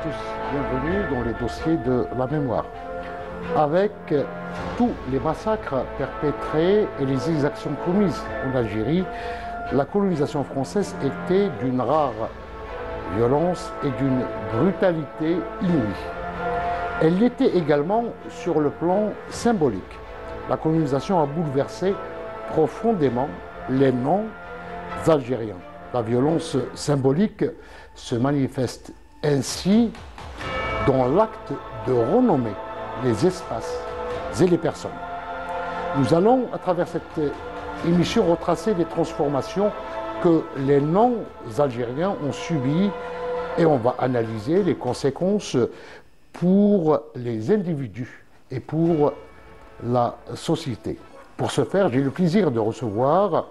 tous, bienvenue dans les dossiers de la mémoire. Avec tous les massacres perpétrés et les exactions commises en Algérie, la colonisation française était d'une rare violence et d'une brutalité inouïe. Elle l'était également sur le plan symbolique. La colonisation a bouleversé profondément les noms algériens. La violence symbolique se manifeste ainsi dans l'acte de renommer les espaces et les personnes. Nous allons, à travers cette émission, retracer les transformations que les noms algériens ont subies et on va analyser les conséquences pour les individus et pour la société. Pour ce faire, j'ai le plaisir de recevoir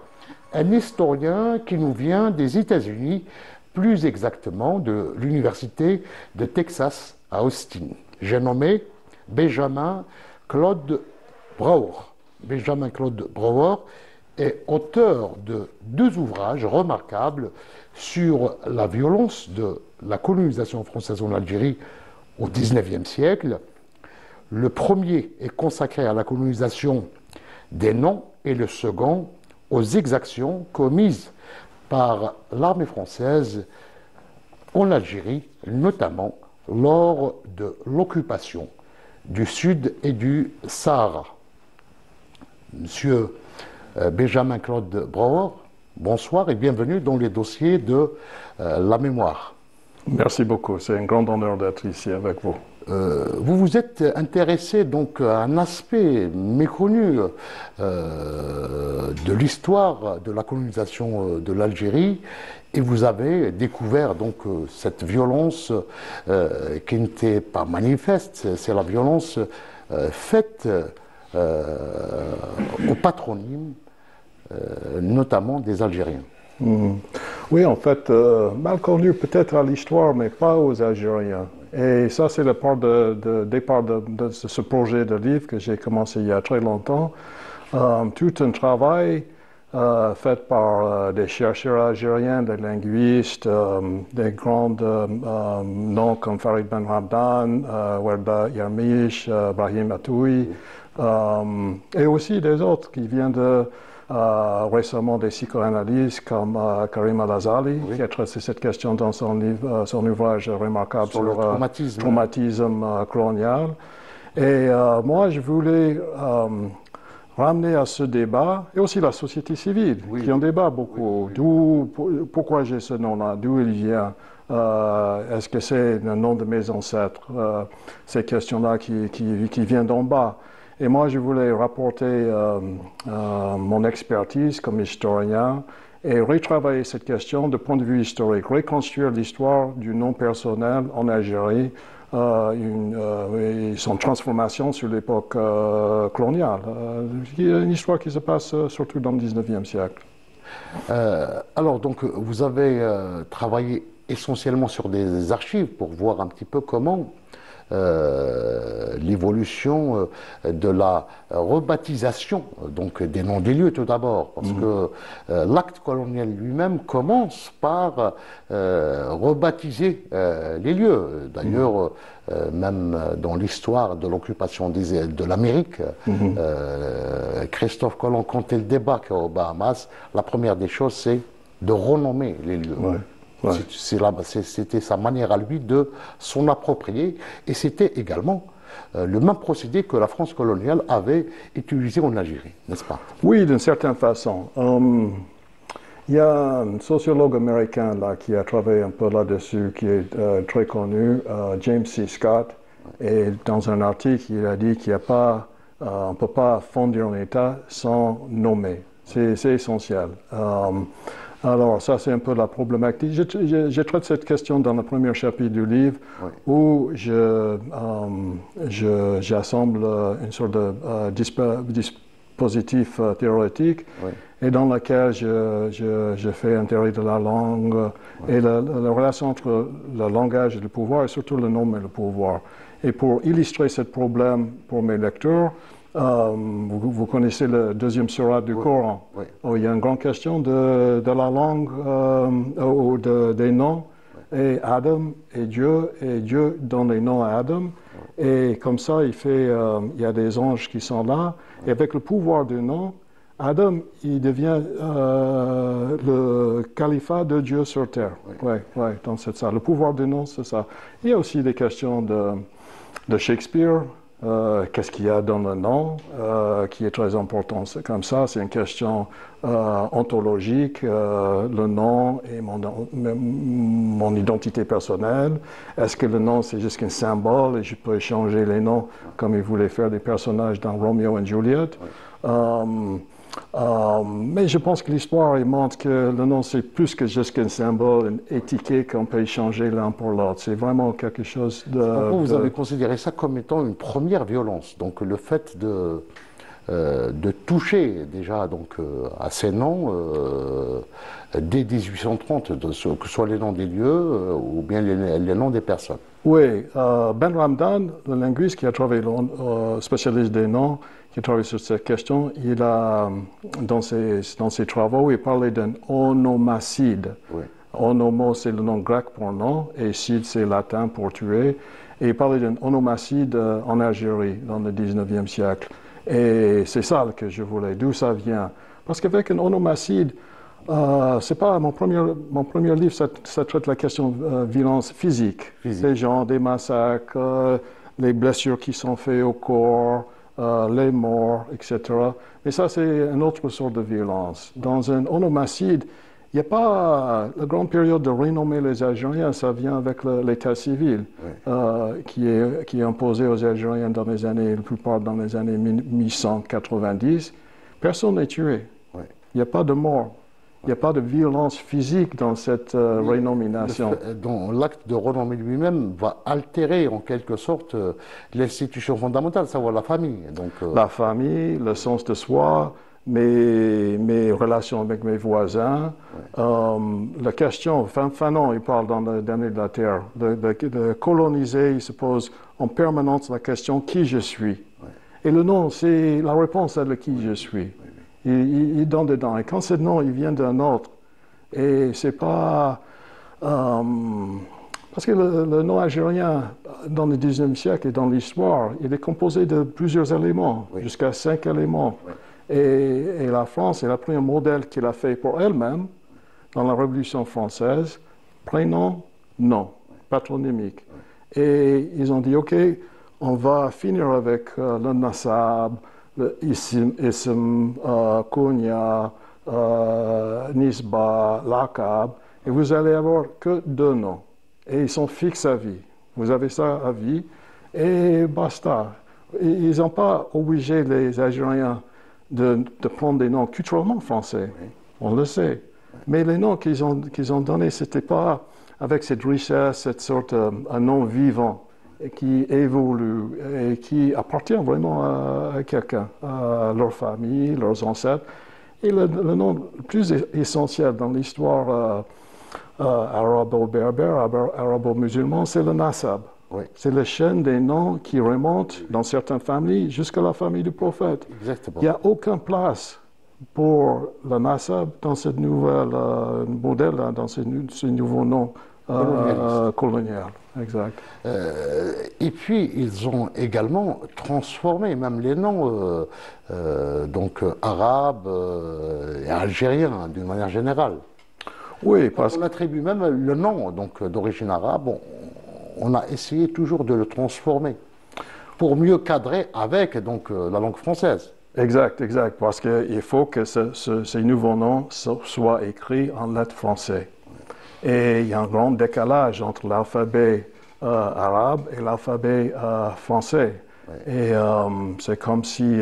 un historien qui nous vient des États-Unis, plus exactement de l'Université de Texas à Austin. J'ai nommé Benjamin Claude Brouwer. Benjamin Claude Brouwer est auteur de 2 ouvrages remarquables sur la violence de la colonisation française en Algérie au XIXe siècle. Le premier est consacré à la colonisation des noms et le second aux exactions commises par l'armée française en Algérie, notamment lors de l'occupation du Sud et du Sahara. Monsieur Benjamin Claude Brouwer, bonsoir et bienvenue dans les dossiers de la mémoire. Merci beaucoup, c'est un grand honneur d'être ici avec vous. Vous vous êtes intéressé donc à un aspect méconnu de l'histoire de la colonisation de l'Algérie et vous avez découvert donc cette violence qui n'était pas manifeste, c'est la violence faite au patronyme, notamment des Algériens. Oui, en fait, mal connu peut-être à l'histoire, mais pas aux Algériens. Et ça, c'est le point de départ de ce projet de livre que j'ai commencé il y a très longtemps. Tout un travail fait par des chercheurs algériens, des linguistes, des grands noms comme Farid Ben Ramdan, Werda Yarmish, Brahim Atoui, et aussi des autres qui viennent récemment des psychoanalystes comme Karim Al-Azali, qui a traité cette question dans son livre, son ouvrage remarquable sur le traumatisme colonial. Et moi, je voulais ramener à ce débat, et aussi la société civile, qui en débat beaucoup. Pourquoi j'ai ce nom-là, d'où il vient, est-ce que c'est le nom de mes ancêtres, ces questions-là qui viennent d'en bas. Et moi, je voulais rapporter mon expertise comme historien et retravailler cette question de point de vue historique, reconstruire l'histoire du nom personnel en Algérie, et son transformation sur l'époque coloniale. Une histoire qui se passe surtout dans le 19e siècle. Alors, donc, vous avez travaillé essentiellement sur des archives pour voir un petit peu comment l'évolution de la rebaptisation donc des noms des lieux tout d'abord, parce que l'acte colonial lui-même commence par rebaptiser les lieux. D'ailleurs, même dans l'histoire de l'occupation de l'Amérique, Christophe Colomb, quand il débarque aux Bahamas, la première des choses, c'est de renommer les lieux. Ouais. C'était sa manière à lui de s'en approprier et c'était également le même procédé que la France coloniale avait utilisé en Algérie, n'est-ce pas? Oui, d'une certaine façon. Il y a un sociologue américain là, qui a travaillé un peu là-dessus, qui est très connu, James C. Scott, et dans un article, il a dit qu'il n'y a pas, on ne peut pas fonder un État sans nommer. C'est essentiel. Alors, ça, c'est un peu la problématique. Je traite cette question dans le premier chapitre du livre, où j'assemble une sorte de dispositif théorique, et dans lequel je fais un théorie de la langue, et la relation entre le langage et le pouvoir, et surtout le nom et le pouvoir. Et pour illustrer ce problème pour mes lecteurs, vous connaissez le deuxième sourate du Coran, où il y a une grande question de la langue ou des noms et Adam et Dieu donne les noms à Adam. Et comme ça, il y a des anges qui sont là. Et avec le pouvoir du nom, Adam, il devient le califat de Dieu sur terre. Ouais, donc c'est ça. Le pouvoir du nom, c'est ça. Il y a aussi des questions de Shakespeare. Qu'est-ce qu'il y a dans le nom qui est très important. C'est comme ça, c'est une question ontologique. Le nom et mon identité personnelle. Est-ce que le nom, c'est juste un symbole et je peux échanger les noms comme ils voulaient faire des personnages dans Romeo et Juliette? Mais je pense que l'histoire montre que le nom, c'est plus que juste un symbole, une étiquette qu'on peut échanger l'un pour l'autre. C'est vraiment quelque chose de... Pourquoi vous avez considéré ça comme étant une première violence? Donc le fait de toucher déjà donc, à ces noms dès 1830, que ce soit les noms des lieux ou bien les noms des personnes. Oui, Ben Ramdan, le linguiste qui a travaillé, spécialiste des noms, qui a travaillé sur cette question, il a, dans ses travaux, il parlait d'un onomacide. Oui. Onomo, c'est le nom grec pour nom, et cide, c'est latin pour tuer. Et il parlait d'un onomacide en Algérie, dans le 19e siècle. Et c'est ça que je voulais, d'où ça vient. Parce qu'avec un onomacide, c'est pas mon premier livre, ça traite la question de violence physique. Des gens, des massacres, les blessures qui sont faites au corps, les morts, etc. Mais ça, c'est une autre sorte de violence. Dans un onomacide, il n'y a pas la grande période de renommer les Algériens, ça vient avec l'état civil qui est imposé aux Algériens dans les années, la plupart dans les années 1890. Personne n'est tué. Il n'y a pas de mort. Il n'y a pas de violence physique dans cette renomination. L'acte de renommer lui-même va altérer en quelque sorte l'institution fondamentale, savoir la famille. Donc, la famille, le sens de soi, mes relations avec mes voisins. La question, Fanon, il parle dans le dernier de la Terre, de coloniser, il se pose en permanence la question qui je suis. Et le nom, c'est la réponse à le qui je suis. Il donne dedans. Et quand ce nom, il vient d'un autre, et c'est pas... parce que le nom algérien, dans le 19e siècle et dans l'histoire, il est composé de plusieurs éléments, jusqu'à 5 éléments. Et la France est le premier modèle qu'elle a fait pour elle-même, dans la Révolution française, prénom, nom, patronymique. Et ils ont dit, OK, on va finir avec le nasab, le ism, kunya, nisba, lakab, et vous allez avoir que 2 noms. Et ils sont fixes à vie. Vous avez ça à vie, et basta. Ils n'ont pas obligé les Algériens de prendre des noms culturellement français. On le sait. Mais les noms qu'ils ont donnés, ce n'était pas avec cette richesse, cette sorte un nom vivant, et qui évolue et qui appartient vraiment à quelqu'un, à leur famille, leurs ancêtres. Et le nom le plus essentiel dans l'histoire arabo-berbère, arabo-musulmane, c'est le nasab. C'est la chaîne des noms qui remontent dans certaines familles jusqu'à la famille du prophète. Exactement. Il n'y a aucune place pour le nasab dans ce nouvel modèle, dans ce nouveau nom colonial. Exact. Et puis, ils ont également transformé même les noms donc arabes et algériens d'une manière générale. Oui, parce qu'on attribue même le nom donc d'origine arabe. On a essayé toujours de le transformer pour mieux cadrer avec donc la langue française. Exact, parce qu'il faut que ces nouveaux noms soient écrits en lettres françaises. Et il y a un grand décalage entre l'alphabet arabe et l'alphabet français. Et c'est comme si,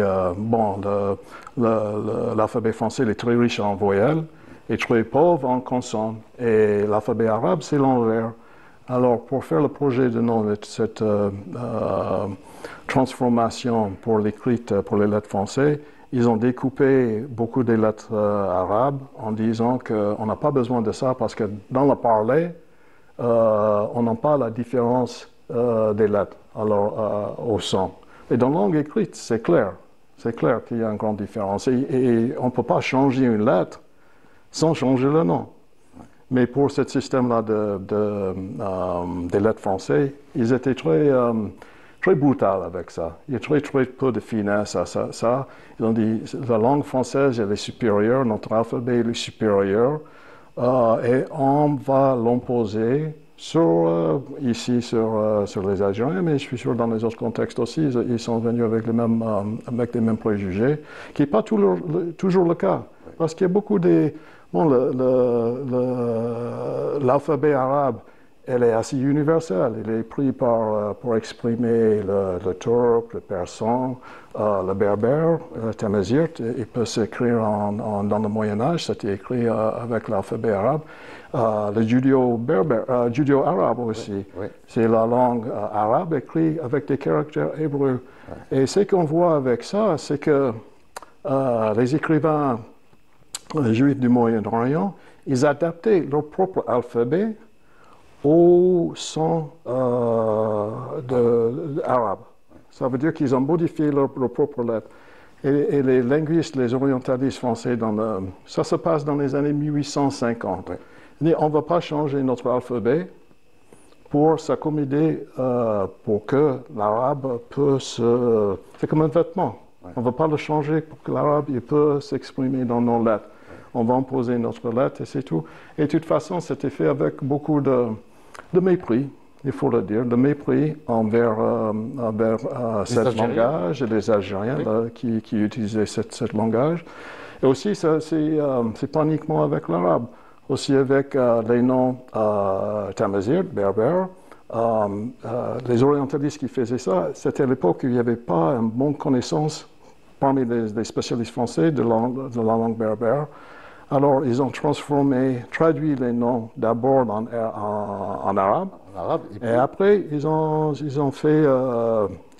l'alphabet français est très riche en voyelles et très pauvre en consonnes. Et l'alphabet arabe, c'est l'envers. Alors, pour faire le projet de nom de cette transformation pour l'écrite pour les lettres françaises, ils ont découpé beaucoup des lettres arabes en disant qu'on n'a pas besoin de ça parce que dans le parler, on n'a pas la différence des lettres au son. Et dans la langue écrite, c'est clair qu'il y a une grande différence. Et on ne peut pas changer une lettre sans changer le nom. Mais pour ce système-là des lettres françaises, ils étaient très brutaux avec ça. Il y a très peu de finesse à ça. Ils ont dit la langue française elle est supérieure, notre alphabet est supérieur, et on va l'imposer ici sur les Algériens, mais je suis sûr dans les autres contextes aussi, ils sont venus avec les mêmes préjugés, qui n'est pas toujours le cas. Parce qu'il y a beaucoup de... Bon, l'alphabet arabe, elle est assez universelle. Il est pris pour exprimer le turc, le persan, le berbère, le tamazight. Il peut s'écrire dans le Moyen-Âge, c'était écrit avec l'alphabet arabe. Le judéo-arabe aussi. Oui, oui. C'est la langue arabe écrite avec des caractères hébreux. Oui. Et ce qu'on voit avec ça, c'est que les écrivains juifs du Moyen-Orient, ils adaptaient leur propre alphabet au son arabe. Ça veut dire qu'ils ont modifié leur propre lettre. Et les linguistes, les orientalistes français, ça se passe dans les années 1850. Ouais. On ne va pas changer notre alphabet pour s'accommoder, pour que l'arabe puisse... c'est comme un vêtement. Ouais. On ne va pas le changer pour que l'arabe peut s'exprimer dans nos lettres. On va imposer notre lettre et c'est tout. Et de toute façon, c'était fait avec beaucoup de mépris, il faut le dire, de mépris envers ce langage et les Algériens oui. qui utilisaient ce langage. Et aussi, c'est pas uniquement avec l'arabe, aussi avec les noms tamazight, berbère. Les orientalistes qui faisaient ça, c'était à l'époque où il n'y avait pas une bonne connaissance parmi les spécialistes français de la langue berbère. Alors, ils ont traduit les noms d'abord en arabe, et après, ils ont fait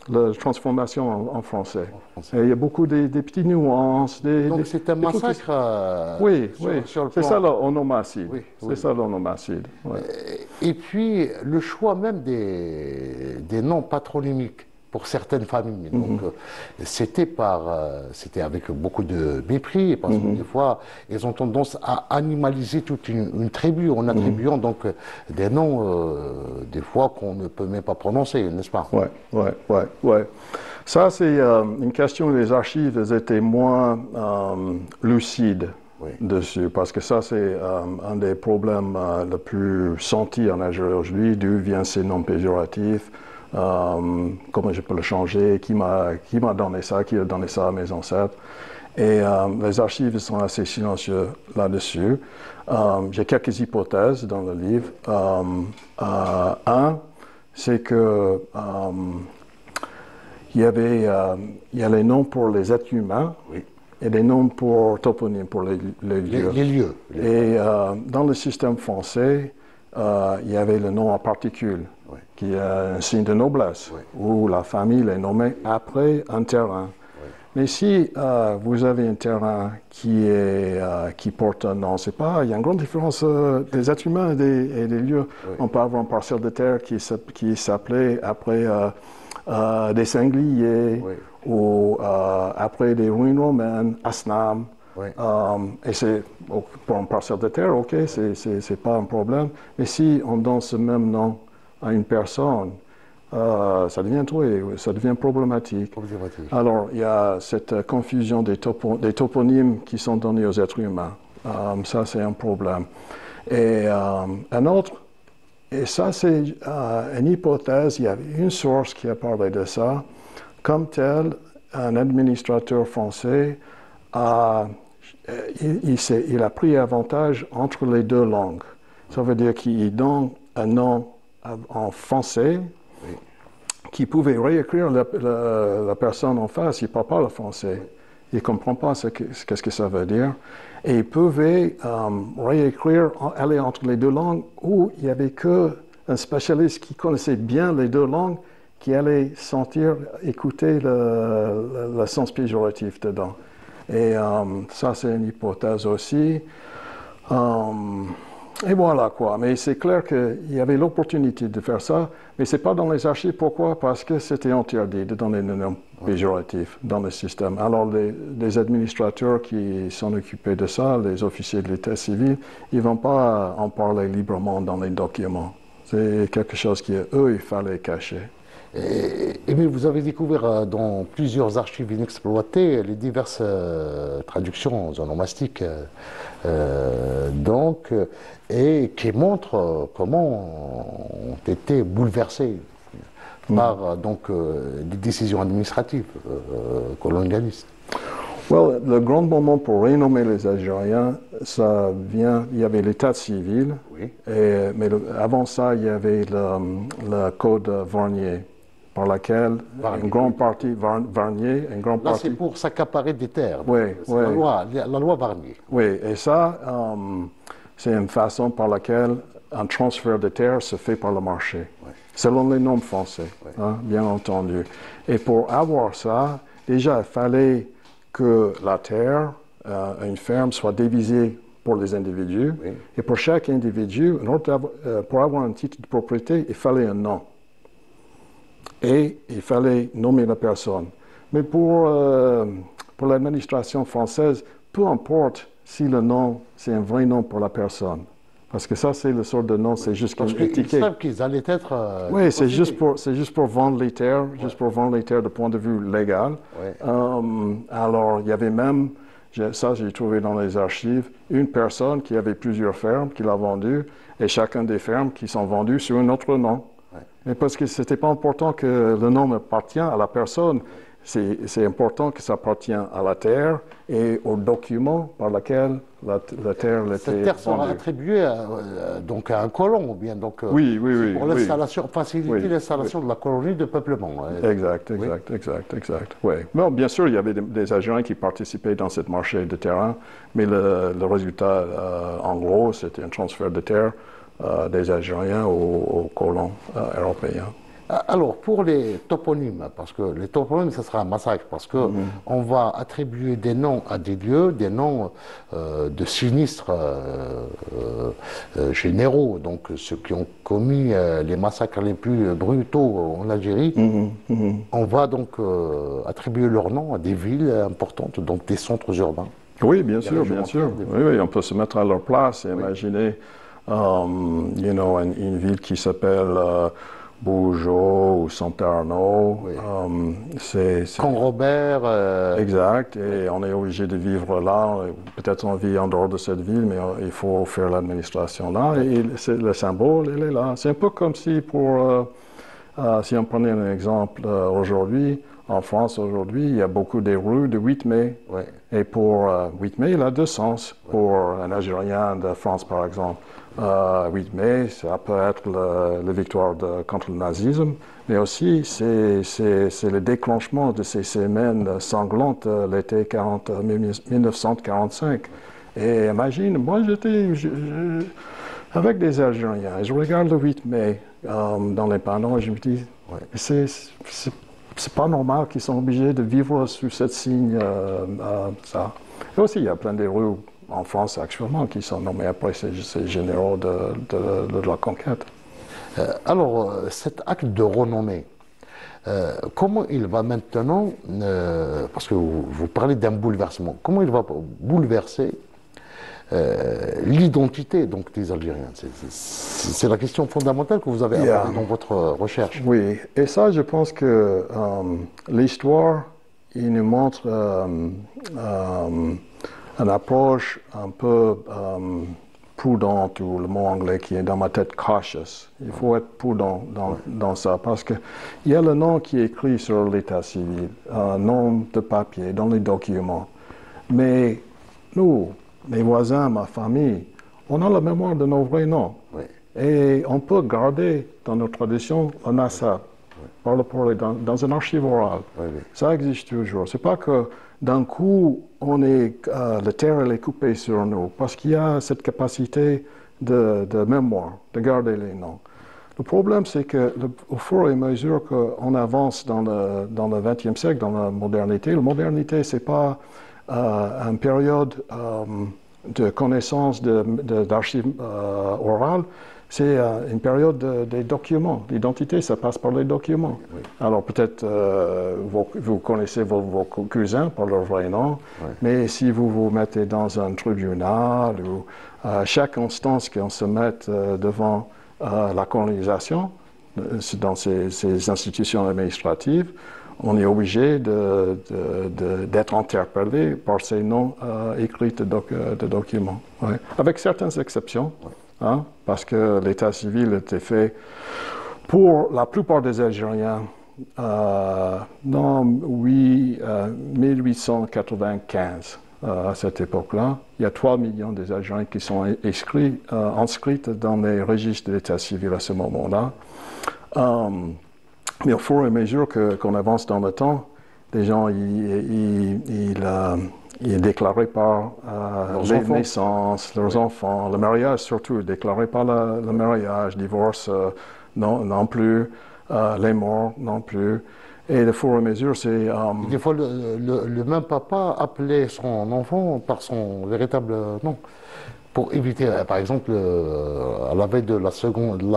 la transformation en français. Et il y a beaucoup de petites nuances. Donc, c'est un massacre oui, c'est ça l'onomacide. Oui, c'est ça l'onomacide. Ouais. Et puis, le choix même des noms patronymiques pour certaines familles. Donc, c'était avec beaucoup de mépris, parce que des fois, ils ont tendance à animaliser toute une tribu, en attribuant donc des noms, des fois, qu'on ne peut même pas prononcer, n'est-ce pas? Ouais. Ça, c'est une question où les archives étaient moins lucides dessus, parce que ça, c'est un des problèmes les plus sentis en Algérie aujourd'hui, d'où viennent ces noms péjoratifs. Comment je peux le changer, qui m'a donné ça, qui a donné ça à mes ancêtres. Et les archives sont assez silencieuses là-dessus. J'ai quelques hypothèses dans le livre. Un, c'est que il y a les noms pour les êtres humains et des noms pour toponymes, pour les lieux. Les lieux. Et dans le système français, il y avait le nom en particule, qui est un signe de noblesse, où la famille est nommée après un terrain. Mais si vous avez un terrain qui porte un nom, il y a une grande différence des êtres humains et des lieux. On peut avoir une parcelle de terre qui s'appelait après des sangliers, ou après des ruines romaines, Asnam. Et c'est pour une parcelle de terre, ok, c'est pas un problème. Mais si on donne ce même nom à une personne, ça devient problématique. Alors, il y a cette confusion des toponymes qui sont donnés aux êtres humains. Ça, c'est un problème. Et un autre, et ça, c'est une hypothèse, il y a une source qui a parlé de ça. Comme tel, un administrateur français il a pris avantage entre les deux langues. Ça veut dire qu'il donne un nom en français qui pouvait réécrire la personne en face. Il ne parle pas le français. Il ne comprend pas ce que ça veut dire. Et il pouvait réécrire, aller entre les deux langues où il n'y avait qu'un spécialiste qui connaissait bien les deux langues qui allait écouter le sens péjoratif dedans. Et ça, c'est une hypothèse aussi. Et voilà quoi. Mais c'est clair qu'il y avait l'opportunité de faire ça, mais ce n'est pas dans les archives. Pourquoi? Parce que c'était interdit de donner des noms péjoratifs dans le système. Alors les administrateurs qui s'en occupaient de ça, les officiers de l'état civil, ils ne vont pas en parler librement dans les documents. C'est quelque chose qu'eux, il fallait cacher. Mais vous avez découvert dans plusieurs archives inexploitées les diverses traductions onomastiques, et qui montrent comment ont été bouleversées par des décisions administratives colonialistes. Well, le grand moment pour renommer les Algériens, ça vient, il y avait l'état civil, oui. Mais avant ça, il y avait le code Varnier, par laquelle une grande partie, Varnier, une grande partie... Là, c'est pour s'accaparer des terres. Oui, oui. La loi Varnier. Oui, et ça, c'est une façon par laquelle un transfert de terres se fait par le marché, oui. Selon les normes français, oui. Hein, bien entendu. Et pour avoir ça, déjà, il fallait que la terre, une ferme, soit divisée pour les individus. Oui. Et pour chaque individu, pour avoir un titre de propriété, il fallait un nom. Et il fallait nommer la personne. Mais pour l'administration française, peu importe si le nom, c'est un vrai nom pour la personne. Parce que ça, c'est le sort de nom, oui. C'est juste une étiquette. Ils savent qu'ils allaient être... oui, c'est juste pour vendre les terres, ouais. Juste pour vendre les terres de point de vue légal. Ouais. Alors, il y avait même, ça j'ai trouvé dans les archives, une personne qui avait plusieurs fermes, qui l'a vendu, et chacun des fermes qui sont vendues sur un autre nom. Ouais. Mais parce que ce n'était pas important que le nom appartient à la personne, c'est important que ça appartienne à la terre et aux documents par lesquels la terre était vendue. Cette terre sera attribuée à un colon, ou bien oui, pour l'installation, faciliter l'installation de la colonie de peuplement. Exact. Oui. Bon, bien sûr, il y avait des Algériens qui participaient dans ce marché de terrain, mais le résultat, en gros, c'était un transfert de terre des Algériens aux colons européens. Alors, pour les toponymes, parce que les toponymes, ce sera un massacre, parce que on va attribuer des noms à des lieux, des noms de sinistres généraux, donc ceux qui ont commis les massacres les plus brutaux en Algérie. On va donc attribuer leurs noms à des villes importantes, donc des centres urbains. Oui, bien sûr. Oui, on peut se mettre à leur place et imaginer, une ville qui s'appelle... Bougeot ou Saint-Arnaud, oui. Camp-Robert. Exact, et on est obligé de vivre là. Peut-être on vit en dehors de cette ville, mais il faut faire l'administration là. Et le symbole, il est là. C'est un peu comme si si on prenait un exemple aujourd'hui, en France aujourd'hui, il y a beaucoup de rues de 8 mai. Oui. Et pour 8 mai, il a deux sens. Oui. Pour un Algérien de France, par exemple. 8 mai, ça peut être la victoire contre le nazisme, mais aussi c'est le déclenchement de ces semaines sanglantes l'été 1945. Et imagine, moi j'étais avec des Algériens, et je regarde le 8 mai dans les panneaux et je me dis, ouais, c'est pas normal qu'ils sont obligés de vivre sous cette signe, ça. Et aussi, il y a plein de rues en France actuellement qui sont nommés après ces généraux de la conquête. Alors, cet acte de renommée, comment il va maintenant, parce que vous parlez d'un bouleversement, comment il va bouleverser l'identité donc des Algériens? C'est la question fondamentale que vous avez abordée dans votre recherche. Oui, et ça, je pense que l'histoire, il nous montre une approche un peu prudente, ou le mot anglais qui est dans ma tête, cautious. Il faut être prudent dans ça, parce qu'il y a le nom qui est écrit sur l'état civil, un nom de papier, dans les documents. Mais nous, mes voisins, ma famille, on a la mémoire de nos vrais noms. Oui. Et on peut garder dans nos traditions, on a ça, dans un archive oral. Oui. Ça existe toujours. C'est pas que d'un coup, la terre elle est coupée sur nous, parce qu'il y a cette capacité de mémoire, de garder les noms. Le problème, c'est qu'au fur et à mesure qu'on avance dans le XXe siècle, dans la modernité, c'est pas une période de connaissance d'archives orales, c'est une période des documents. L'identité, ça passe par les documents. Oui. Alors peut-être vous connaissez vos cousins par leur vrai nom, oui. Mais si vous vous mettez dans un tribunal ou chaque instance qu'on se mette devant la colonisation, dans ces institutions administratives, on est obligé d'être interpellé par ces noms écrits de documents, ouais. Avec certaines exceptions. Ouais. Hein, parce que l'état civil était fait pour la plupart des Algériens dans 1895. À cette époque-là, il y a 3 millions des Algériens qui sont inscrits dans les registres de l'état civil à ce moment-là. Mais au fur et à mesure qu'on avance dans le temps, les gens ils déclaraient par les naissances, leurs enfants, le mariage surtout, déclaraient par le mariage, divorce non plus, les morts non plus. Et de fur et à mesure, c'est... Des fois, le même papa appelait son enfant par son véritable nom. Pour éviter, par exemple, à la veille de la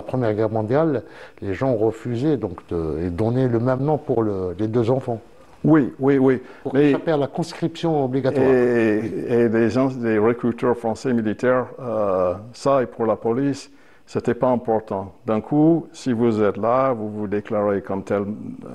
Première Guerre mondiale, les gens refusaient donc de donner le même nom pour les deux enfants. Oui. Pour échapper à la conscription obligatoire. Et les recruteurs français militaires, ça et pour la police, c'était pas important. D'un coup, si vous êtes là, vous vous déclarez comme tel,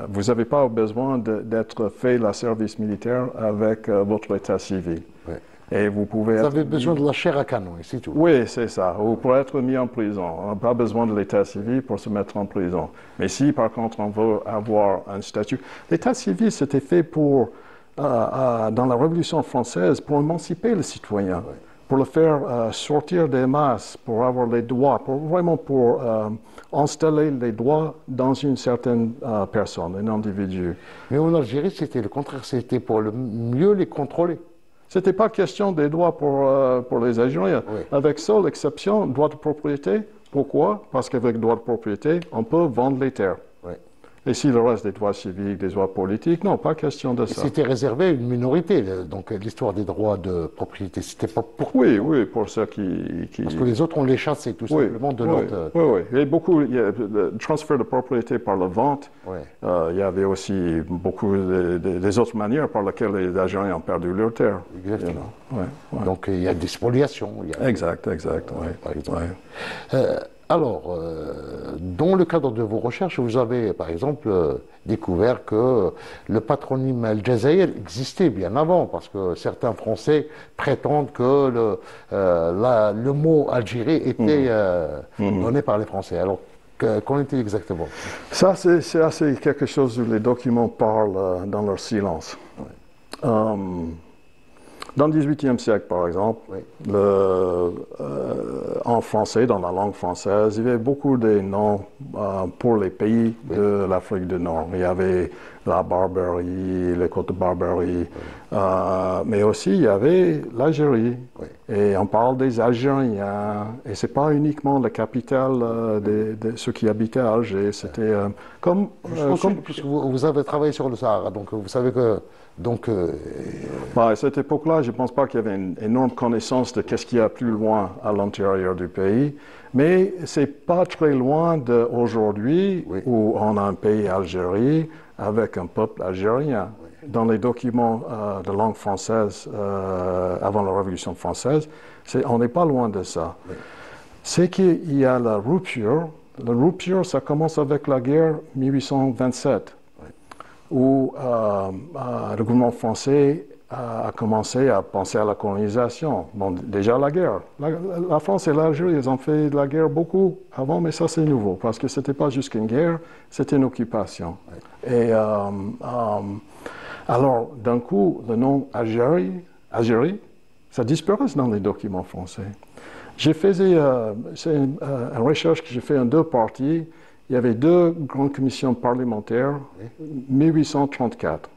vous n'avez pas besoin d'être fait le service militaire avec votre état civil. Oui. Et vous avez besoin de la chair à canon, et c'est tout. Oui, c'est ça. Ou pour être mis en prison. On n'a pas besoin de l'état civil pour se mettre en prison. Mais si, par contre, on veut avoir un statut... L'état civil, c'était fait pour, dans la Révolution française, pour émanciper le citoyen, oui. Pour le faire sortir des masses, pour avoir les droits, pour installer les droits dans une certaine personne, un individu. Mais en Algérie, c'était le contraire. C'était pour mieux les contrôler. C'était pas question des droits pour les Algériens. Oui. Avec seule exception, droit de propriété. Pourquoi? Parce qu'avec droit de propriété, on peut vendre les terres. Oui. Et si le reste des droits civiques, des droits politiques, non, pas question de ça. C'était réservé à une minorité, donc l'histoire des droits de propriété, c'était pas pour... Oui, pour ceux qui... Parce que les autres, on les chassait tout simplement de l'autre... Oui. Il y a beaucoup... le transfert de propriété par la vente, oui. Il y avait aussi beaucoup des autres manières par lesquelles les Algériens ont perdu leurs terres. Exactement. Donc il y a des spoliations. Exact, oui. Par exemple. Alors, dans le cadre de vos recherches, vous avez, par exemple, découvert que le patronyme Al-Jazaïr existait bien avant, parce que certains Français prétendent que le mot Algérie était donné par les Français. Alors, qu'en est-il exactement? Ça, c'est assez quelque chose où les documents parlent dans leur silence. Oui. Dans le XVIIIe siècle, par exemple, oui. En français, dans la langue française, il y avait beaucoup de noms pour les pays oui. de l'Afrique du Nord. Il y avait la Barbarie, les côtes de Barbarie, oui. Mais aussi il y avait l'Algérie. Oui. Et on parle des Algériens. Et ce n'est pas uniquement la capitale de ceux qui habitaient à Alger. C'était comme... puisque vous avez travaillé sur le Sahara, donc vous savez que... À cette époque-là, je ne pense pas qu'il y avait une énorme connaissance de ce qu'il y a plus loin à l'intérieur du pays, mais ce n'est pas très loin d'aujourd'hui oui. où on a un pays Algérie avec un peuple algérien. Oui. Dans les documents de langue française avant la Révolution française, on n'est pas loin de ça. Oui. C'est qu'il y a la rupture. La rupture, ça commence avec la guerre 1827. Où le gouvernement français a commencé à penser à la colonisation. Bon, déjà la guerre. La France et l'Algérie, ils ont fait de la guerre beaucoup avant, mais ça c'est nouveau, parce que ce n'était pas juste une guerre, c'était une occupation. Oui. Et alors, d'un coup, le nom Algérie, ça disparaît dans les documents français. C'est une recherche que j'ai fait en 2 parties. Il y avait 2 grandes commissions parlementaires, 1834.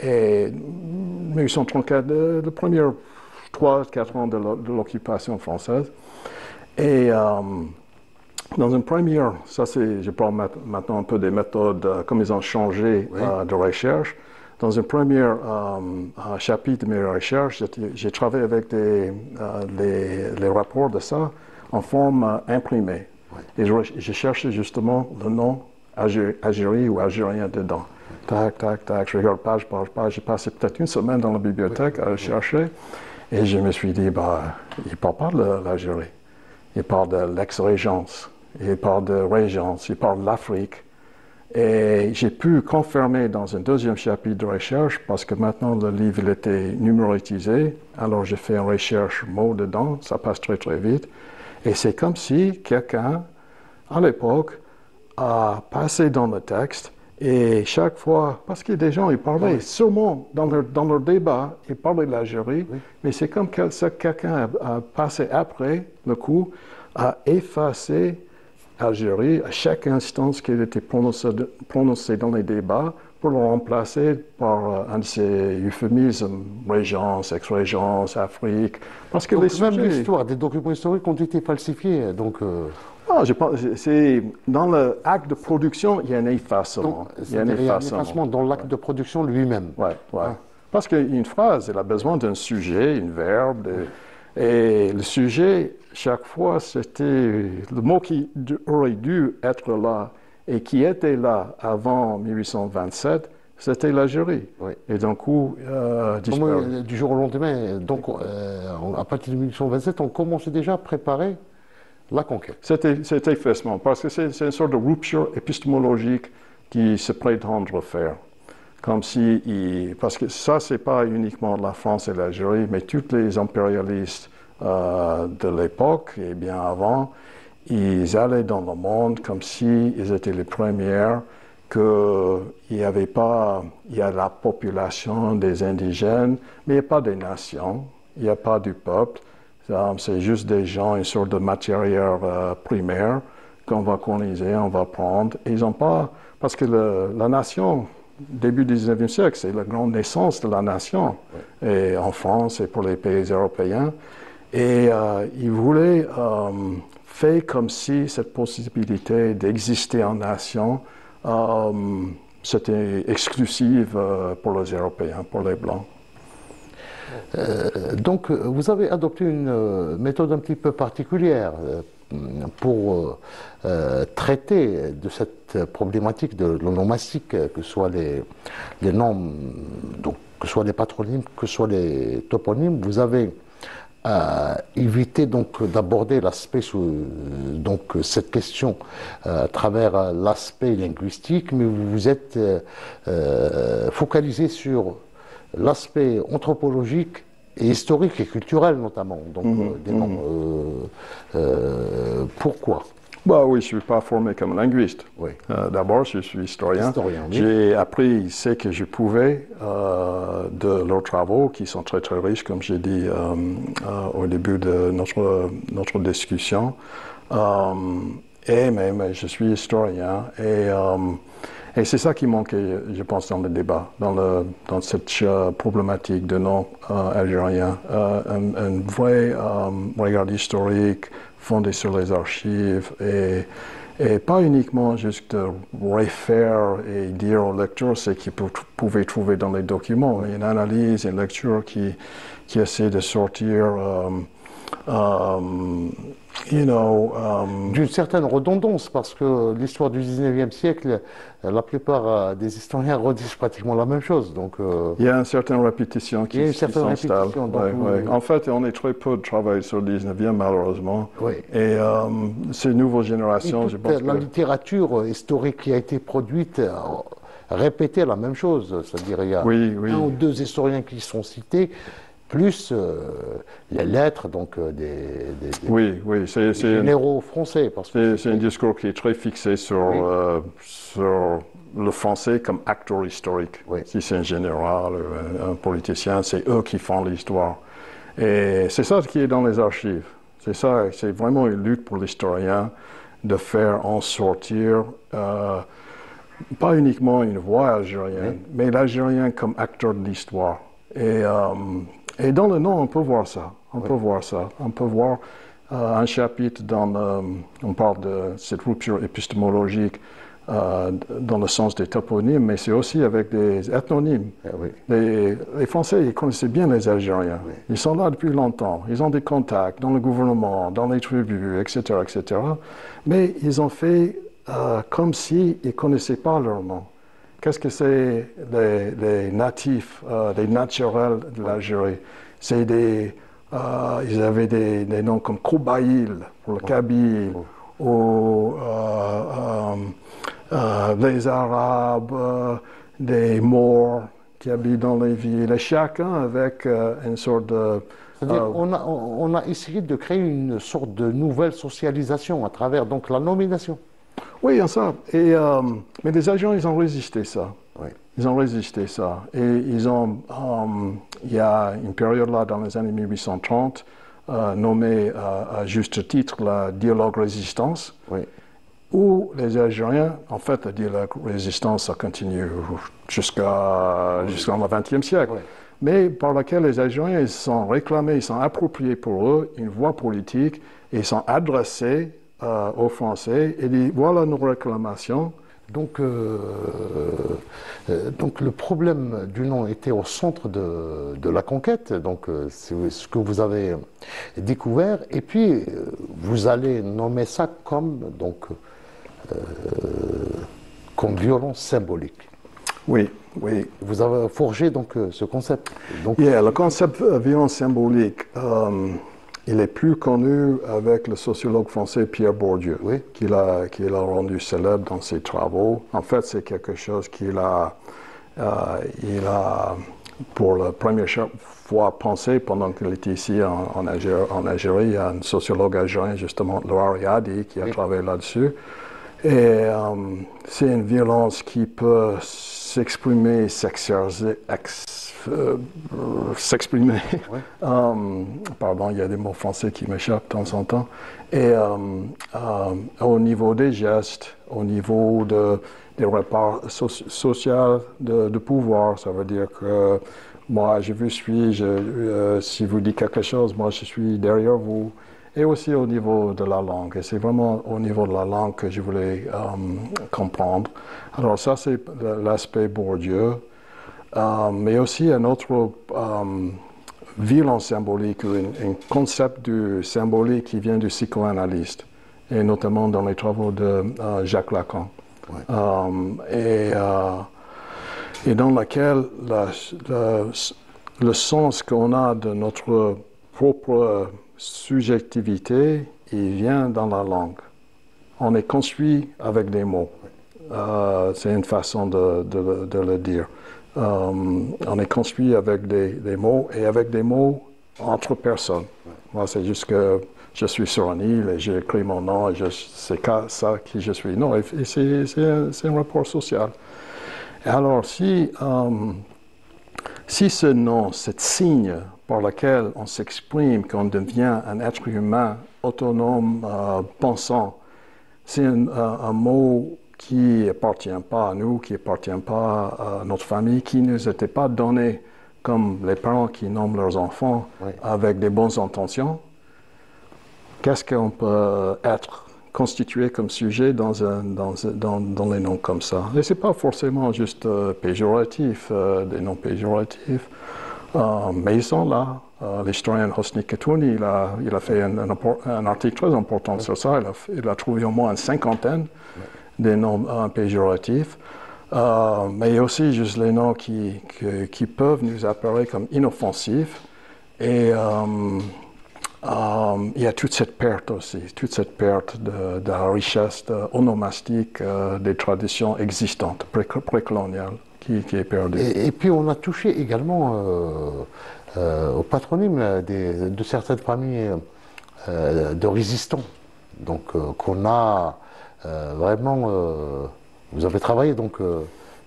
Et 1834, les premiers 3-4 ans de l'occupation française. Et dans une première, ça c'est, je parle maintenant un peu des méthodes, comme ils ont changé oui. De recherche. dans un premier chapitre de mes recherches, j'ai travaillé avec les rapports de ça en forme imprimée. Et j'ai cherché justement le nom Algérie ou Algérien dedans. Tac, tac, tac, je regarde page par page. J'ai passé peut-être une semaine dans la bibliothèque à le chercher. Et je me suis dit, bah, il ne parle pas de l'Algérie. Il parle de l'ex-régence. Il parle de régence. Il parle de l'Afrique. Et j'ai pu confirmer dans un deuxième chapitre de recherche, parce que maintenant le livre il était numérotisé, alors j'ai fait une recherche mot dedans, ça passe très très vite. Et c'est comme si quelqu'un, à l'époque, a passé dans le texte, et chaque fois, parce que des gens, ils parlaient sûrement dans leur débat, ils parlaient de l'Algérie, mais c'est comme que quelqu'un a passé après le coup, a effacé Algérie, à chaque instance qui était prononcée dans les débats, pour le remplacer par un de ces euphémismes, régence, ex-régence, Afrique. Parce que donc même l'histoire, des documents historiques ont été falsifiés. Donc, je pense, dans l'acte de production, il y a un effacement. Il y a un effacement dans l'acte de production lui-même. Oui. Parce qu'une phrase, elle a besoin d'un sujet, un verbe, et le sujet, chaque fois, c'était le mot qui aurait dû être là et qui était là avant 1827, c'était l'Algérie. Et d'un coup, disparu. Du jour au lendemain, donc à partir de 1827, on commençait déjà à préparer la conquête. C'était effacement, parce que c'est une sorte de rupture épistémologique qui se prétend faire. Comme si, parce que ça, c'est pas uniquement la France et l'Algérie, mais tous les impérialistes de l'époque et bien avant, ils allaient dans le monde comme s'ils étaient les premiers, qu'il n'y avait pas, il y a la population des indigènes, mais il n'y a pas des nations, il n'y a pas du peuple, c'est juste des gens, une sorte de matière primaire qu'on va coloniser, on va prendre. Et ils n'ont pas, parce que la nation, début du 19e siècle, c'est la grande naissance de la nation, et en France et pour les pays européens. Et ils voulaient faire comme si cette possibilité d'exister en nation, c'était exclusive pour les Européens, pour les Blancs. Donc, vous avez adopté une méthode un petit peu particulière pour traiter de cette problématique de l'onomastique, que ce soit les noms, donc, que ce soit les patronymes, que ce soit les toponymes. Vous avez évité donc d'aborder l'aspect donc cette question à travers l'aspect linguistique, mais vous vous êtes focalisé sur l'aspect anthropologique et historique et culturel notamment. Donc des noms. Pourquoi? Bah oui, je ne suis pas formé comme linguiste. D'abord, je suis historien. J'ai appris ce que je pouvais de leurs travaux, qui sont très très riches, comme j'ai dit au début de notre discussion. Mais je suis historien et c'est ça qui manquait, je pense, dans le débat, dans cette problématique de nom algérien. Un vrai regard historique fondé sur les archives et pas uniquement juste de refaire et dire aux lecteurs ce qu'ils pouvaient trouver dans les documents. Une analyse, une lecture qui essaie de sortir d'une certaine redondance, parce que l'histoire du 19e siècle, la plupart des historiens redisent pratiquement la même chose. Donc, il y a une certaine répétition qui s'installe. En fait, on est très peu de travail sur le 19e, malheureusement. Et ces nouvelles générations, je pense la littérature historique qui a été produite répétait la même chose. C'est-à-dire, il y a un ou deux historiens qui sont cités, plus les lettres donc, des généraux français. C'est un discours qui est très fixé sur le français comme acteur historique. Si c'est un général, un politicien, c'est eux qui font l'histoire. Et c'est ça qui est dans les archives. C'est ça, c'est vraiment une lutte pour l'historien de faire en sortir pas uniquement une voix algérienne, mais l'Algérien comme acteur de l'histoire. Et dans le nom, on peut voir ça. On peut voir un chapitre on parle de cette rupture épistémologique dans le sens des toponymes, mais c'est aussi avec des ethnonymes. Oui. Les Français, ils connaissaient bien les Algériens. Oui. Ils sont là depuis longtemps. Ils ont des contacts dans le gouvernement, dans les tribus, etc., etc. Mais ils ont fait comme s'ils ne connaissaient pas leur nom. Qu'est-ce que c'est les natifs, les naturels de l'Algérie? C'est ils avaient des noms comme Koubaïl pour le Kabyle, ou les Arabes, des Maures qui habitent dans les villes, et chacun avec une sorte de... C'est-à-dire on a essayé de créer une sorte de nouvelle socialisation à travers donc la nomination. Oui, ça. Mais les Algériens, ils ont résisté ça. Oui. Ils ont résisté ça. Et ils ont... il y a une période là, dans les années 1830, nommée à juste titre le dialogue résistance, oui, où les Algériens, en fait, le dialogue résistance, ça continue jusqu'au XXe siècle, oui, mais par laquelle les Algériens, ils se sont réclamés, ils sont appropriés pour eux une voie politique, et ils sont adressés aux Français et disent voilà nos réclamations. Donc le problème du nom était au centre de la conquête, donc c'est ce que vous avez découvert, et puis vous allez nommer ça comme violence symbolique. Oui, oui. Vous avez forgé donc ce concept. Donc, le concept violence symbolique, il est plus connu avec le sociologue français Pierre Bourdieu, oui, qui l'a rendu célèbre dans ses travaux. En fait, c'est quelque chose qu'il a, pour la première fois pensé pendant qu'il était ici en Algérie. Il y a un sociologue algérien, justement, Laura Riadi, qui a oui, travaillé là-dessus. Et c'est une violence qui peut s'exprimer, s'exprimer. Oui. Pardon, il y a des mots français qui m'échappent de temps en temps. Et au niveau des gestes, au niveau des rapports sociaux de pouvoir, ça veut dire que moi, je vous suis, si vous dites quelque chose, moi, je suis derrière vous. Et aussi au niveau de la langue. Et c'est vraiment au niveau de la langue que je voulais comprendre. Alors ça, c'est l'aspect Bourdieu. Mais aussi un autre violence symbolique, un concept du symbolique qui vient du psychanalyste, et notamment dans les travaux de Jacques Lacan. Ouais. Et dans lequel le sens qu'on a de notre propre subjectivité, il vient dans la langue. On est construit avec des mots. C'est une façon de le dire. On est construit avec des mots, et avec des mots entre personnes. Moi, c'est juste que je suis sur une île et j'ai écrit mon nom, et c'est ça qui je suis. Non, c'est un rapport social. Et alors, si ce nom, ce signe par lequel on s'exprime, qu'on devient un être humain autonome, pensant, c'est un mot qui n'appartient pas à nous, qui n'appartient pas à notre famille, qui ne nous était pas donné comme les parents qui nomment leurs enfants, oui, avec des bonnes intentions. Qu'est-ce qu'on peut être constitué comme sujet dans les noms comme ça? Et ce n'est pas forcément juste péjoratif, des noms péjoratifs. Mais ils sont là. L'historien Hosni Ketouni, il a fait un article très important sur ça. Il a trouvé au moins une cinquantaine des noms péjoratifs. Mais il y a aussi juste les noms qui peuvent nous apparaître comme inoffensifs. Et il y a toute cette perte aussi, toute cette perte de la richesse onomastique des traditions existantes, précoloniales, qui est perdue. Et puis on a touché également au patronyme de certaines familles de résistants, donc qu'on a vraiment... vous avez travaillé donc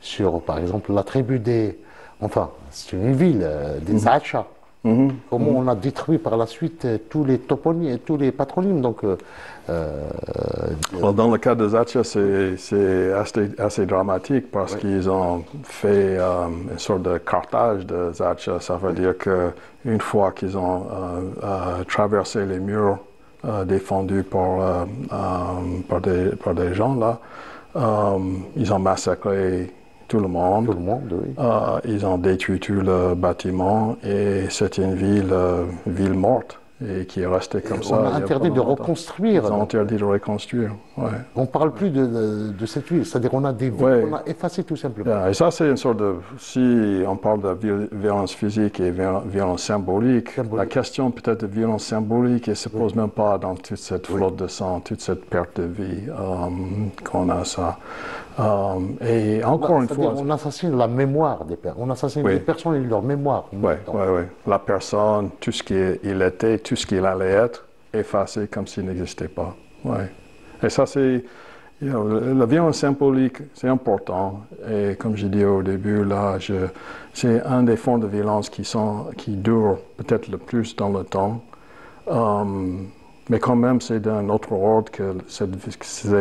sur, par exemple, la tribu des... Enfin, c'est une ville, des Acha. Comment on a détruit par la suite tous les toponymes, tous les patronymes. Donc, dans le cas des Acha, c'est assez dramatique parce qu'ils ont fait une sorte de cartage des Acha. Ça veut dire qu'une fois qu'ils ont traversé les murs défendus par des gens là, Ils ont massacré tout le monde. Tout le monde, oui. Ils ont détruit tout le bâtiment et c'est une ville morte et qui est restée comme ça. On a interdit de reconstruire. Ils ont interdit de reconstruire, ouais. On ne parle plus de cette ville, c'est-à-dire qu'on a des villes qu'on a effacées tout simplement. Et ça, c'est une sorte de... Si on parle de violence physique et violence symbolique, la question peut-être de violence symbolique ne se pose même pas dans toute cette flotte de sang, toute cette perte de vie qu'on a ça. Et encore une fois... On assassine la mémoire des personnes, on assassine les personnes et leur mémoire. Oui. La personne, tout ce qu'il était, tout ce qu'il allait être, effacé comme s'il n'existait pas. Ouais. Et ça, c'est... la violence symbolique, c'est important. Et comme j'ai dit au début, là, c'est un des formes de violence qui durent peut-être le plus dans le temps. Mais quand même, c'est d'un autre ordre que ces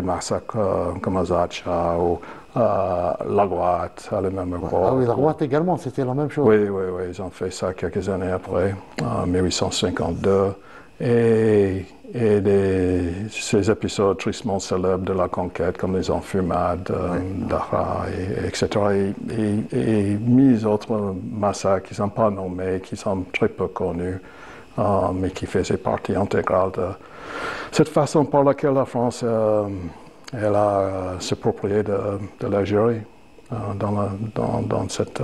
massacres comme à Zaatcha ou la Droite, à la même époque. Ah oui, la Droite également, c'était la même chose. Oui, ils ont fait ça quelques années après, en 1852. Et ces épisodes tristement célèbres de la conquête, comme les enfumades d'Ara, etc. Et mis autres massacres qui ne sont pas nommés, qui sont très peu connus, mais qui faisaient partie intégrale de cette façon par laquelle la France elle a s'approprié de l'Algérie. Dans cette...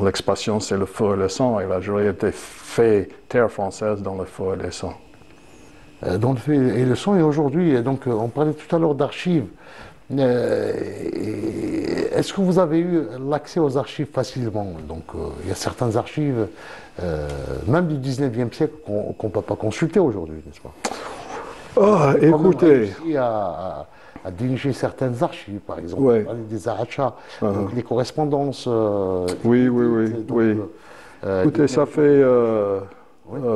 l'expression, c'est le feu et le sang, et l'Algérie était fait terre française dans le feu et le sang. Dans le feu et le sang, et aujourd'hui, donc, on parlait tout à l'heure d'archives. Est-ce que vous avez eu l'accès aux archives facilement? Donc, il y a certaines archives, même du 19e siècle, qu'on ne peut pas consulter aujourd'hui, n'est-ce pas? Écoutez... À diriger certaines archives, par exemple, des Zaatcha, donc les correspondances. Oui. Écoutez, ça fait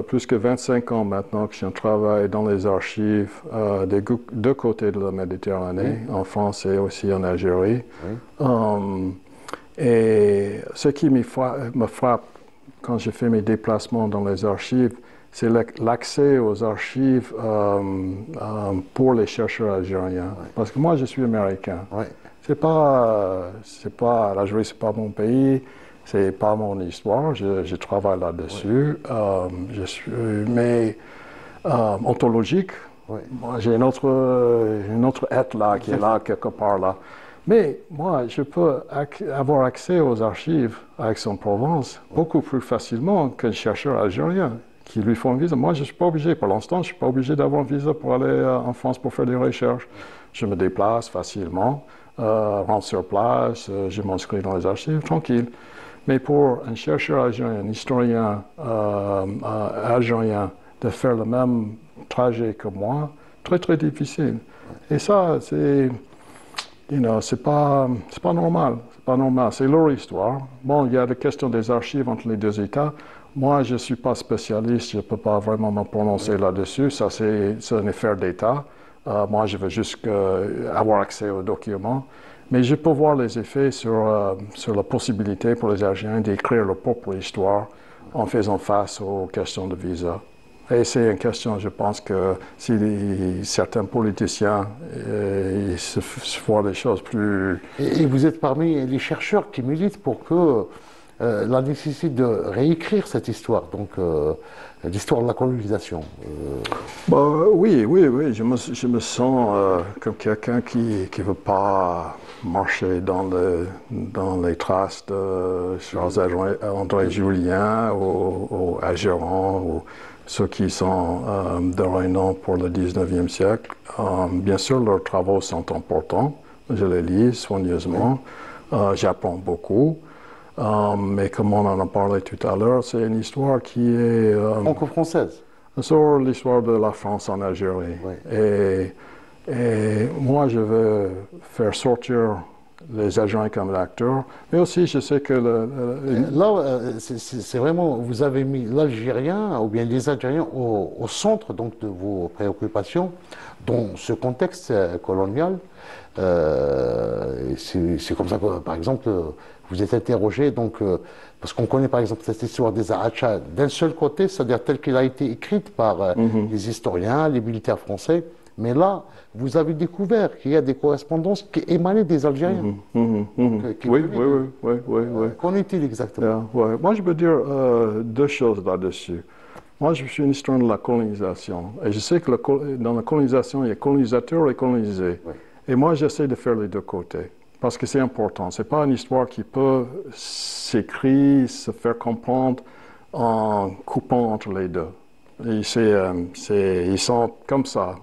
plus que 25 ans maintenant que je travaille dans les archives des deux côtés de la Méditerranée, en France et aussi en Algérie. Et ce qui me frappe quand je fais mes déplacements dans les archives, c'est l'accès aux archives pour les chercheurs algériens. Parce que moi, je suis américain. L'Algérie, c'est pas mon pays, c'est pas mon histoire. Je travaille là-dessus. Mais ontologique, moi, j'ai une autre être là qui est là quelque part là. Mais moi, je peux avoir accès aux archives à Aix-en-Provence beaucoup plus facilement qu'un chercheur algérien qui lui font un visa. Moi, je ne suis pas obligé, pour l'instant, je ne suis pas obligé d'avoir un visa pour aller en France pour faire des recherches. Je me déplace facilement, rentre sur place, je m'inscris dans les archives, tranquille. Mais pour un chercheur algérien, un historien algérien, de faire le même trajet que moi, très, très difficile. Et ça, c'est pas normal. C'est pas normal. C'est leur histoire. Bon, il y a la question des archives entre les deux États. Moi, je ne suis pas spécialiste, je ne peux pas vraiment me prononcer là-dessus. Ça, c'est une affaire d'État. Moi, je veux juste avoir accès aux documents. Mais je peux voir les effets sur la possibilité pour les Algériens d'écrire leur propre histoire en faisant face aux questions de visa. Et c'est une question, je pense que si certains politiciens se voient les choses plus... Et vous êtes parmi les chercheurs qui militent pour que la nécessité de réécrire cette histoire, donc l'histoire de la colonisation. Oui, je me sens comme quelqu'un qui ne veut pas marcher dans les traces de Charles-André Julien ou Ageron ou ceux qui sont de renom pour le 19e siècle. Bien sûr, leurs travaux sont importants, je les lis soigneusement, j'apprends beaucoup. Mais comme on en a parlé tout à l'heure, c'est une histoire qui est... franco-française. Sur l'histoire de la France en Algérie. Et moi, je veux faire sortir les Algériens comme acteurs, mais aussi je sais que... Là, c'est vraiment, vous avez mis l'Algérien, ou bien les Algériens, au centre donc, de vos préoccupations, dans ce contexte colonial. C'est comme ça que, par exemple, vous êtes interrogé, donc, parce qu'on connaît par exemple cette histoire des Zaatcha d'un seul côté, c'est-à-dire telle qu'elle a été écrite par les historiens, les militaires français, Mais là, vous avez découvert qu'il y a des correspondances qui émanaient des Algériens. Oui, oui. Qu'en est-il exactement? Ouais. Moi, je peux dire deux choses là-dessus. Moi, je suis un historien de la colonisation. Et je sais que dans la colonisation, il y a colonisateur et colonisé. Oui. Et moi, j'essaie de faire les deux côtés. Parce que c'est important. Ce n'est pas une histoire qui peut s'écrire, se faire comprendre en coupant entre les deux. Ils sont comme ça,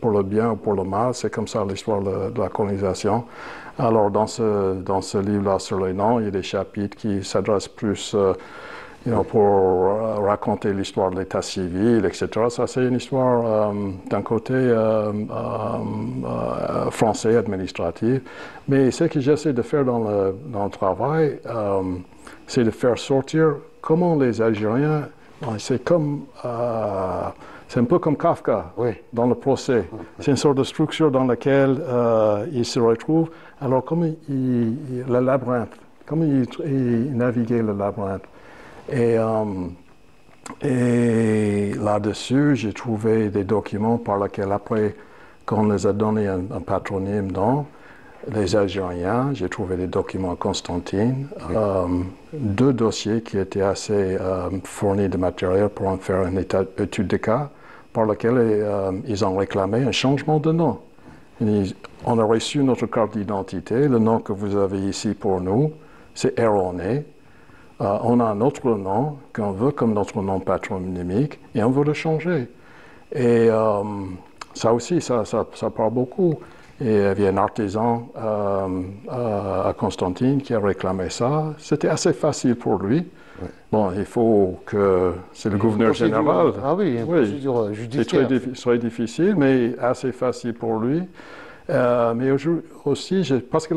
pour le bien ou pour le mal, c'est comme ça l'histoire de la colonisation. Alors dans ce livre-là sur les noms, il y a des chapitres qui s'adressent plus pour raconter l'histoire de l'état civil, etc. Ça, c'est une histoire d'un côté français, administratif. Mais ce que j'essaie de faire dans le travail, c'est de faire sortir comment les Algériens... C'est un peu comme Kafka dans le procès. C'est une sorte de structure dans laquelle il se retrouve. Alors, le labyrinthe, comment il naviguait le labyrinthe. Et là-dessus, j'ai trouvé des documents par lesquels, après qu'on les a donné un patronyme dans les Algériens, j'ai trouvé des documents à Constantine, deux dossiers qui étaient assez fournis de matériel pour en faire une étude de cas, par lequel ils ont réclamé un changement de nom. On a reçu notre carte d'identité, le nom que vous avez ici pour nous, c'est erroné. On a un autre nom qu'on veut comme notre nom patronymique et on veut le changer. Et ça aussi, ça parle beaucoup. Et il y avait un artisan à Constantine qui a réclamé ça. C'était assez facile pour lui. Oui. Bon, il faut que... C'est le gouverneur général. Ah oui, une procédure judiciaire. C'est très difficile, mais assez facile pour lui. Mais aussi, parce que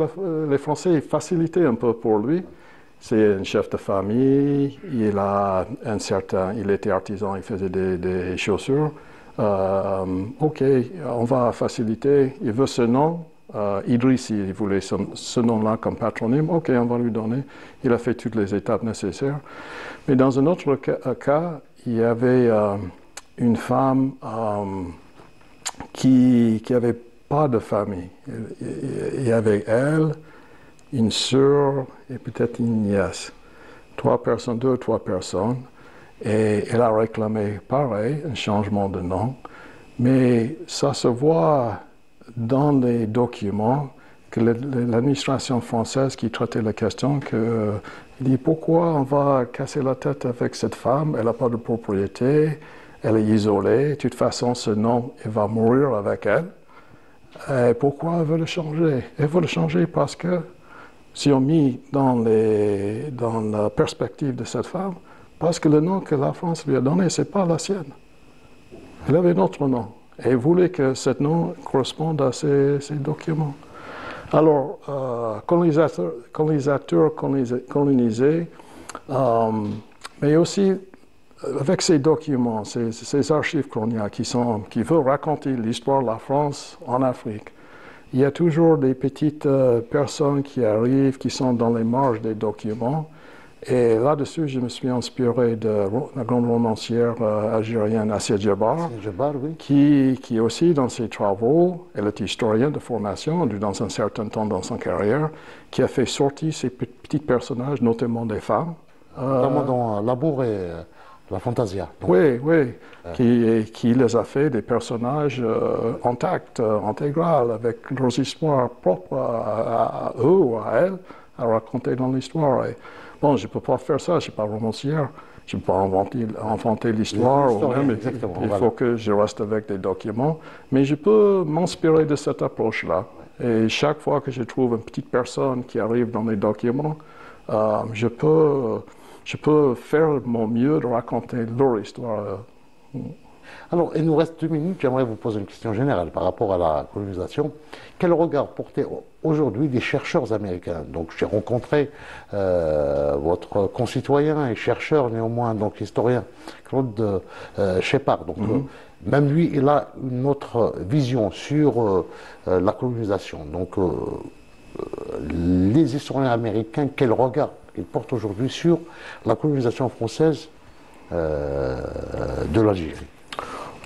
les Français facilitaient un peu pour lui. C'est un chef de famille, il était artisan, il faisait des chaussures. OK, on va faciliter. Il veut ce nom. Idrissi, il voulait ce nom-là comme patronyme. OK, on va lui donner. Il a fait toutes les étapes nécessaires. Mais dans un autre cas, il y avait une femme qui n'avait pas de famille. Il y avait elle, une sœur et peut-être une nièce. Deux ou trois personnes. Et elle a réclamé, pareil, un changement de nom. Mais ça se voit dans les documents que l'administration française qui traitait la question, il dit pourquoi on va casser la tête avec cette femme, elle n'a pas de propriété, elle est isolée, de toute façon ce nom, il va mourir avec elle. Et pourquoi elle veut le changer? Elle veut le changer parce que si on met dans la perspective de cette femme, parce que le nom que la France lui a donné, ce n'est pas la sienne. Elle avait un autre nom. Et elle voulait que ce nom corresponde à ces documents. Alors, colonisateur, colonisé, mais aussi avec ces documents, ces archives coloniales qui veulent raconter l'histoire de la France en Afrique. Il y a toujours des petites personnes qui arrivent, qui sont dans les marges des documents. Et là-dessus, je me suis inspiré de la grande romancière algérienne Assia Djebar, oui. qui aussi, dans ses travaux, elle est historienne de formation, dans un certain temps dans sa carrière, qui a fait sortir ces petits personnages, notamment des femmes. Notamment dans L'amour et la Fantasia. Donc. Oui. Qui les a fait des personnages intacts, intégral, avec leurs histoires propres à eux ou à elles, à raconter dans l'histoire. Bon, je ne peux pas faire ça, je ne suis pas romancière, je ne peux pas inventer l'histoire, il faut que je reste avec des documents, mais je peux m'inspirer de cette approche-là. Et chaque fois que je trouve une petite personne qui arrive dans les documents, je peux faire mon mieux de raconter leur histoire. Alors, il nous reste 2 minutes, j'aimerais vous poser une question générale par rapport à la colonisation. Quel regard portez aujourd'hui des chercheurs américains? Donc, j'ai rencontré votre concitoyen et chercheur, néanmoins, donc historien, Claude Shepard. Donc, même lui, il a une autre vision sur la colonisation. Donc, les historiens américains, quel regard ils portent aujourd'hui sur la colonisation française de l'Algérie?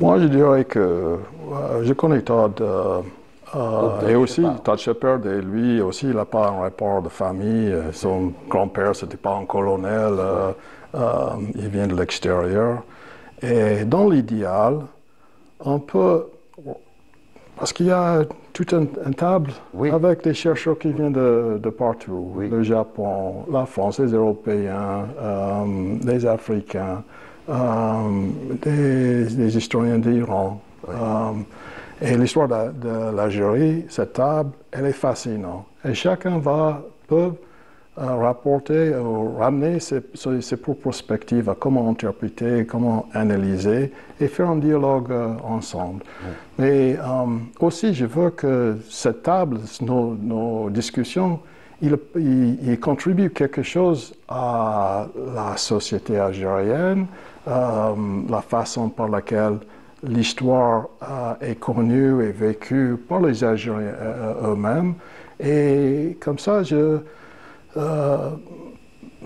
Moi, je dirais que je connais Todd et aussi Todd Shepard, et lui aussi, il n'a pas un rapport de famille. Son grand-père, c'était pas un colonel, il vient de l'extérieur. Et dans l'idéal, on peut, parce qu'il y a toute une table avec des chercheurs qui viennent de partout, le Japon, la France, les Européens, les Africains, des historiens d'Iran. Et l'histoire de l'Algérie, cette table, elle est fascinante. Et chacun peut rapporter ou ramener ses propres perspectives à comment interpréter, comment analyser et faire un dialogue ensemble. Mais aussi, je veux que cette table, nos discussions, il contribue quelque chose à la société algérienne, la façon par laquelle l'histoire est connue et vécue par les Algériens eux-mêmes. Et comme ça,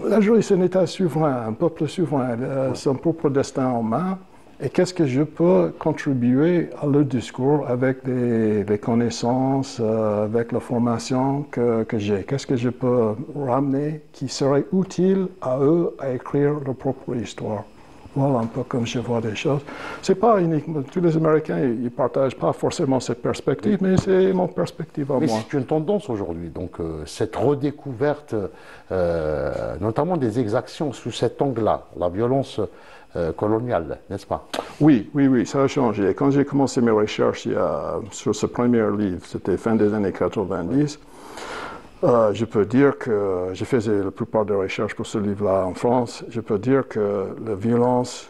l'Algérie, c'est un État souverain, un peuple souverain, son propre destin en main. Et qu'est-ce que je peux contribuer à leur discours avec les connaissances, avec la formation que j'ai? Qu'est-ce que je peux ramener qui serait utile à eux à écrire leur propre histoire? Voilà un peu comme je vois des choses. C'est pas uniquement, tous les Américains, ils partagent pas forcément cette perspective, mais c'est mon perspective à moi. Mais c'est une tendance aujourd'hui, donc cette redécouverte, notamment des exactions sous cet angle-là, la violence coloniale, n'est-ce pas? Oui, ça a changé. Quand j'ai commencé mes recherches sur ce premier livre, c'était fin des années 90, je peux dire que je faisais la plupart des recherches pour ce livre-là en France. Je peux dire que la violence,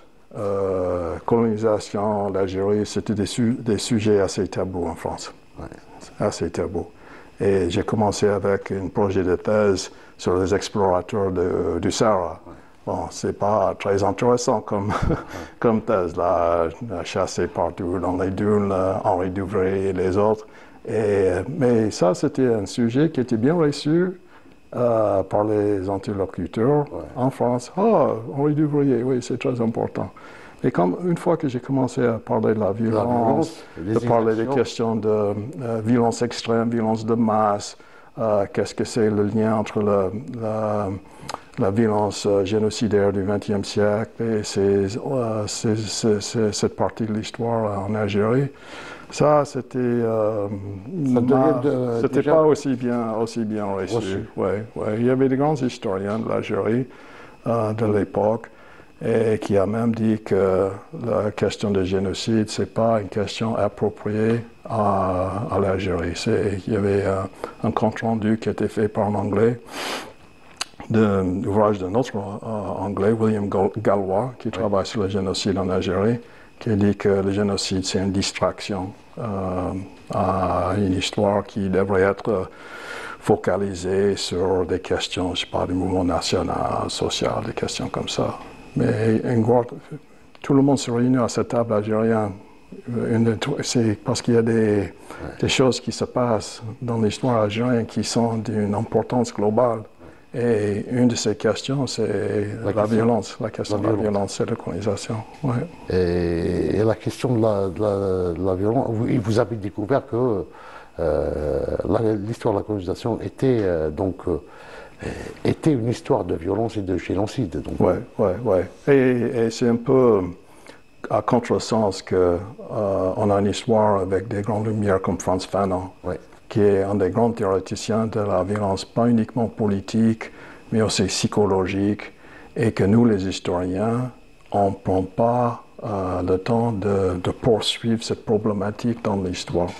colonisation, l'Algérie, c'était des sujets assez tabous en France. Assez tabous. Et j'ai commencé avec un projet de thèse sur les explorateurs du Sahara. Bon, c'est pas très intéressant comme thèse, là, chassé partout dans les dunes, Henri Douvray et les autres. Mais ça, c'était un sujet qui était bien reçu par les interlocuteurs en France. Ah, Henri Douvrier, oui, c'est très important. Et une fois que j'ai commencé à parler de la violence, de parler des questions de violence extrême, violence de masse, qu'est-ce que c'est le lien entre la violence génocidaire du XXe siècle et cette partie de l'histoire en Algérie. Ça, c'était pas aussi bien reçu. Il y avait des grands historiens de l'Algérie de l'époque et qui a même dit que la question du génocide, c'est pas une question appropriée à l'Algérie. Il y avait un compte-rendu qui a été fait par un Anglais, d'un ouvrage d'un autre Anglais, William Gallois, qui travaille sur le génocide en Algérie, qui dit que le génocide, c'est une distraction à une histoire qui devrait être focalisée sur des questions, je sais pas, du mouvement national, social, des questions comme ça. Mais tout le monde se réunit à cette table algérienne. C'est parce qu'il y a des choses qui se passent dans l'histoire algérienne qui sont d'une importance globale. Et une de ces questions, c'est la violence, la question de la violence et de la colonisation. Et la question de la violence, vous avez découvert que l'histoire de la colonisation était une histoire de violence et de génocide. Oui. Et c'est un peu à contresens qu'on a une histoire avec des grandes lumières comme Frantz Fanon, qui est un des grands théoreticiens de la violence, pas uniquement politique, mais aussi psychologique, et que nous, les historiens, on ne prend pas le temps de poursuivre cette problématique dans l'histoire.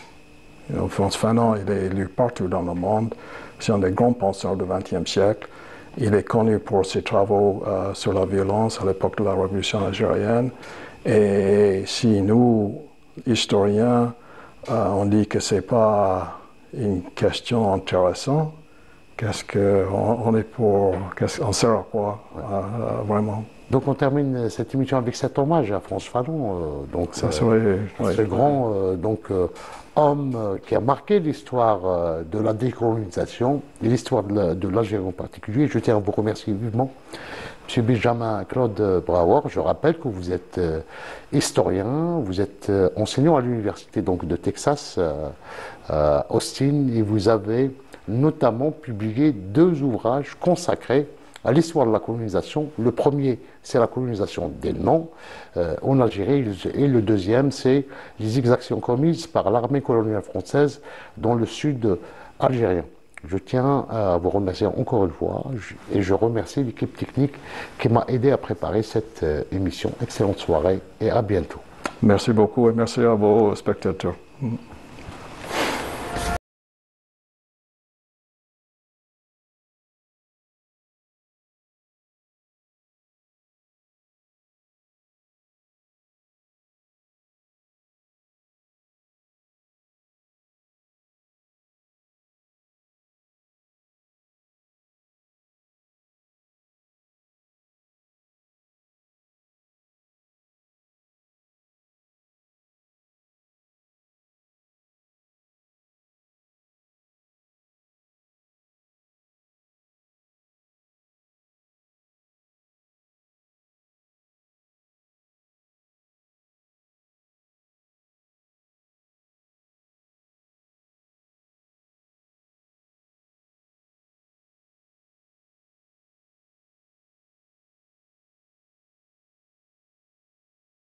Frantz Fanon, il est lu partout dans le monde, c'est un des grands penseurs du XXe siècle. Il est connu pour ses travaux sur la violence à l'époque de la Révolution algérienne. Et si nous, historiens, on dit que ce n'est pas une question intéressante, on sert à quoi vraiment? Donc on termine cette émission avec cet hommage à Frantz Fanon, ce grand homme qui a marqué l'histoire de la décolonisation et l'histoire de l'Algérie en particulier. Je tiens à vous remercier vivement Monsieur Benjamin Claude Brouwer, je rappelle que vous êtes historien, vous êtes enseignant à l'université donc de Texas, Austin, et vous avez notamment publié 2 ouvrages consacrés à l'histoire de la colonisation. Le premier, c'est la colonisation des noms en Algérie, et le deuxième, c'est les exactions commises par l'armée coloniale française dans le sud algérien. Je tiens à vous remercier encore une fois et je remercie l'équipe technique qui m'a aidé à préparer cette émission. Excellente soirée et à bientôt. Merci beaucoup et merci à vos spectateurs.